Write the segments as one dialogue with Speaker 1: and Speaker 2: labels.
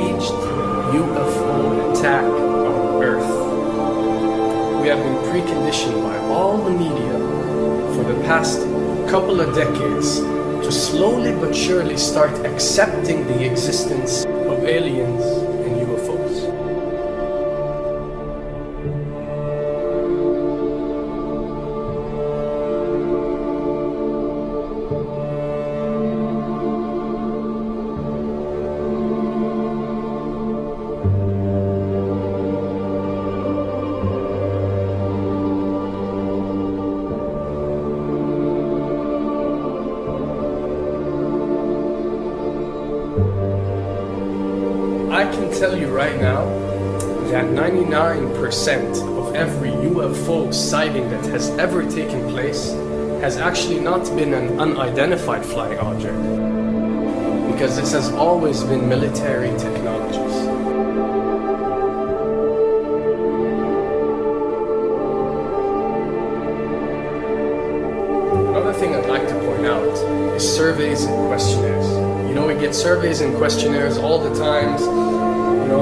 Speaker 1: staged UFO attack on Earth. We have been preconditioned by all the media for the past couple of decades to slowly but surely start accepting the existence of aliens and UFOs. I can tell you right now that 99% of every UFO sighting that has ever taken place has actually not been an unidentified flying object, because this has always been military technologies. Another thing I'd like to point out is surveys and questionnaires. You know, we get surveys and questionnaires all the time,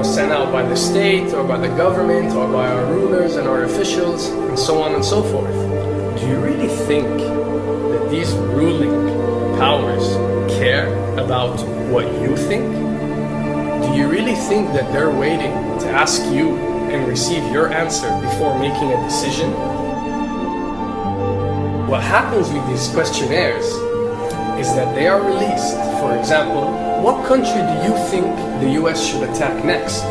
Speaker 1: sent out by the state or by the government or by our rulers and our officials and so on and so forth. Do you really think that these ruling powers care about what you think? Do you really think that they're waiting to ask you and receive your answer before making a decision? What happens with these questionnaires is that they are released. For example, what country do you think the US should attack next?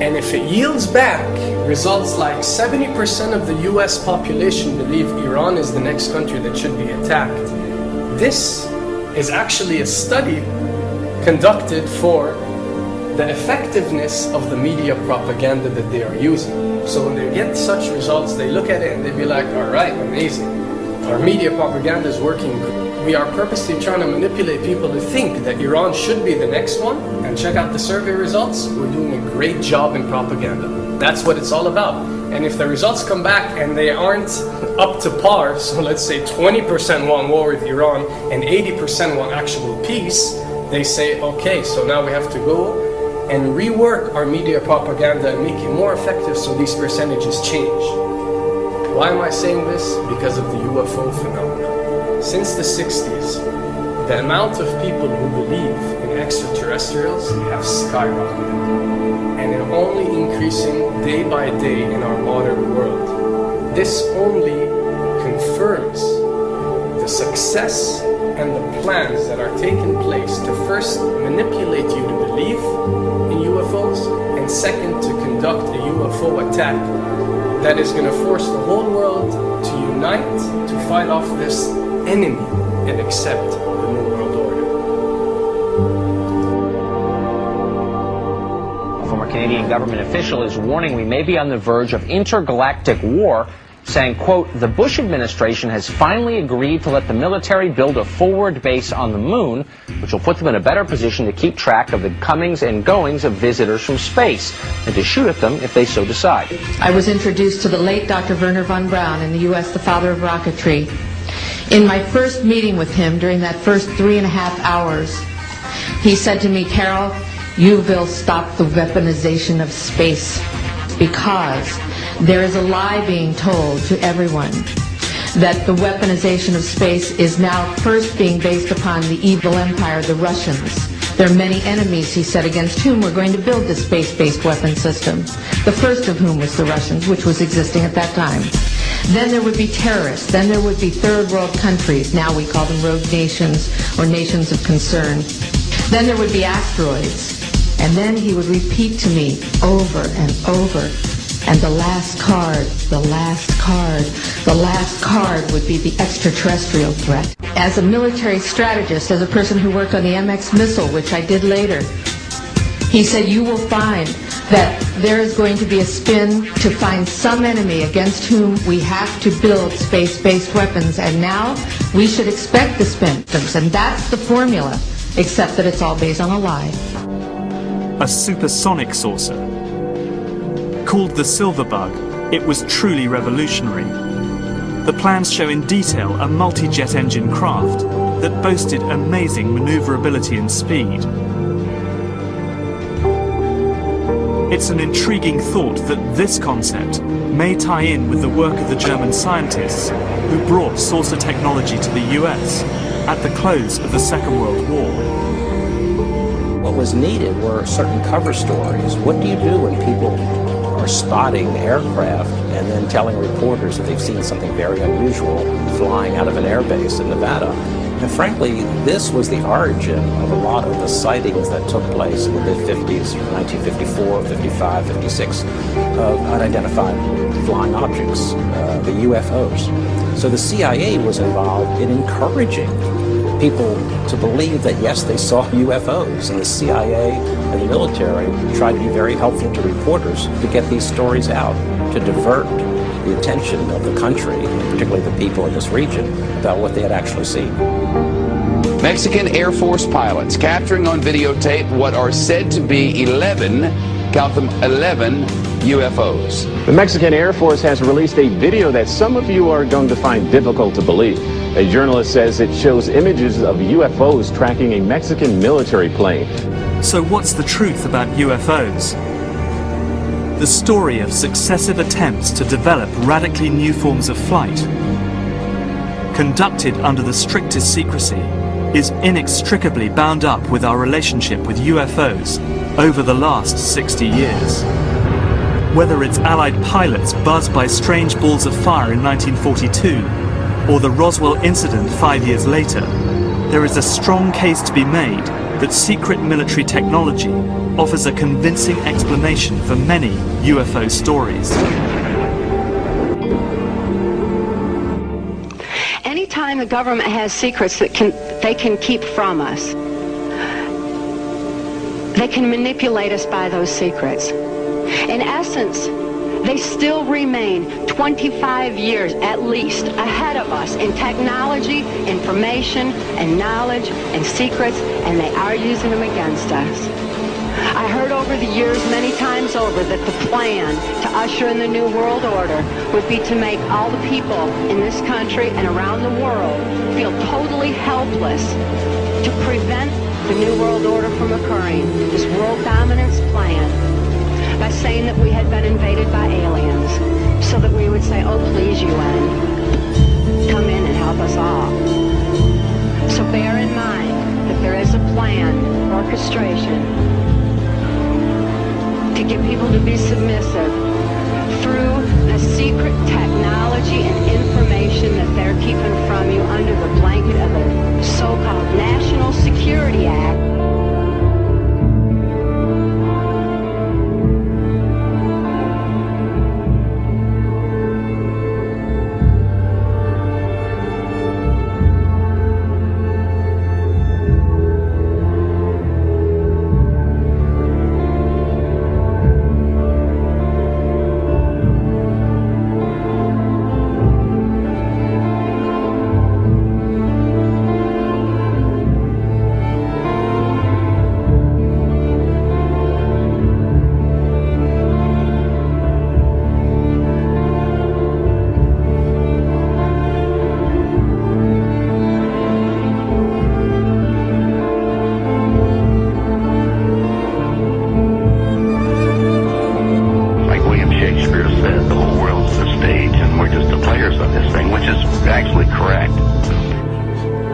Speaker 1: And if it yields back results like 70% of the US population believe Iran is the next country that should be attacked, this is actually a study conducted for the effectiveness of the media propaganda that they are using. So when they get such results, they look at it and they be like, all right, amazing. Our media propaganda is working. We are purposely trying to manipulate people to think that Iran should be the next one, and check out the survey results. We're doing a great job in propaganda. That's what it's all about. And if the results come back and they aren't up to par, so let's say 20% want war with Iran and 80% want actual peace, they say, okay, so now we have to go and rework our media propaganda and make it more effective so these percentages change. Why am I saying this? Because of the UFO phenomena. Since the 60s, the amount of people who believe in extraterrestrials have skyrocketed, and it's only increasing day by day in our modern world. This only confirms the success and the plans that are taking place to first manipulate you to believe in UFOs, and second, to conduct a UFO attack that is going to force the whole world to unite to fight off this enemy and accept the New World Order.
Speaker 2: A former Canadian government official is warning we may be on the verge of intergalactic war, saying, quote, the Bush administration has finally agreed to let the military build a forward base on the moon, which will put them in a better position to keep track of the comings and goings of visitors from space, and to shoot at them if they so decide.
Speaker 3: I was introduced to the late Dr. Wernher von Braun in the U.S., the father of rocketry. In my first meeting with him, during that first 3.5 hours, he said to me, Carol, you will stop the weaponization of space, because there is a lie being told to everyone that the weaponization of space is now first being based upon the evil empire, the Russians. There are many enemies, he said, against whom we're going to build this space-based weapon system. The first of whom was the Russians, which was existing at that time. Then there would be terrorists. Then there would be third world countries. Now we call them rogue nations or nations of concern. Then there would be asteroids. And then he would repeat to me over and over, and the last card, the last card, the last card would be the extraterrestrial threat. As a military strategist, as a person who worked on the MX missile, which I did later, he said, you will find that there is going to be a spin to find some enemy against whom we have to build space-based weapons, and now we should expect the spin. And that's the formula, except that it's all based on a lie.
Speaker 4: A supersonic saucer. Called the Silver Bug, it was truly revolutionary. The plans show in detail a multi-jet engine craft that boasted amazing maneuverability and speed. It's an intriguing thought that this concept may tie in with the work of the German scientists who brought saucer technology to the US at the close of the Second World War.
Speaker 5: What was needed were certain cover stories. What do you do when people are spotting aircraft and then telling reporters that they've seen something very unusual flying out of an airbase in Nevada? And frankly, this was the origin of a lot of the sightings that took place in the mid-50s, 1954, 55, 56, of unidentified flying objects, the UFOs. So the CIA was involved in encouraging people to believe that, yes, they saw UFOs, and the CIA and the military tried to be very helpful to reporters to get these stories out, to divert the attention of the country, and particularly the people in this region, about what they had actually seen.
Speaker 6: Mexican Air Force pilots capturing on videotape what are said to be 11, count them, 11 UFOs.
Speaker 7: The Mexican Air Force has released a video that some of you are going to find difficult to believe. A journalist says it shows images of UFOs tracking a Mexican military plane.
Speaker 4: So what's the truth about UFOs? The story of successive attempts to develop radically new forms of flight, conducted under the strictest secrecy, is inextricably bound up with our relationship with UFOs over the last 60 years. Whether it's Allied pilots buzzed by strange balls of fire in 1942, or the Roswell incident 5 years later, there is a strong case to be made that secret military technology offers a convincing explanation for many UFO stories.
Speaker 8: Anytime the government has secrets that they can keep from us, they can manipulate us by those secrets. In essence, they still remain 25 years at least ahead of us in technology, information, and knowledge, and secrets, and they are using them against us. I heard over the years many times over that the plan to usher in the New World Order would be to make all the people in this country and around the world feel totally helpless to prevent the New World Order from occurring, this world dominance plan, by saying that we had been invaded by aliens, so that we would say, oh please UN, come in and help us all. So bear in mind that there is a plan, orchestration, to get people to be submissive through the secret technology and information that they're keeping from you under the blanket of the so-called National Security Act.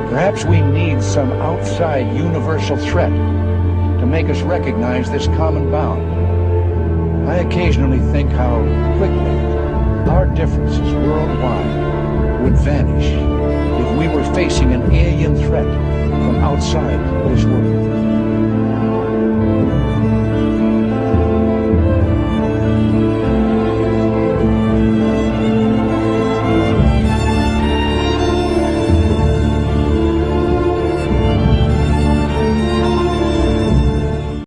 Speaker 9: Perhaps we need some outside universal threat to make us recognize this common bound. I occasionally think how quickly our differences worldwide would vanish if we were facing an alien threat from outside this world.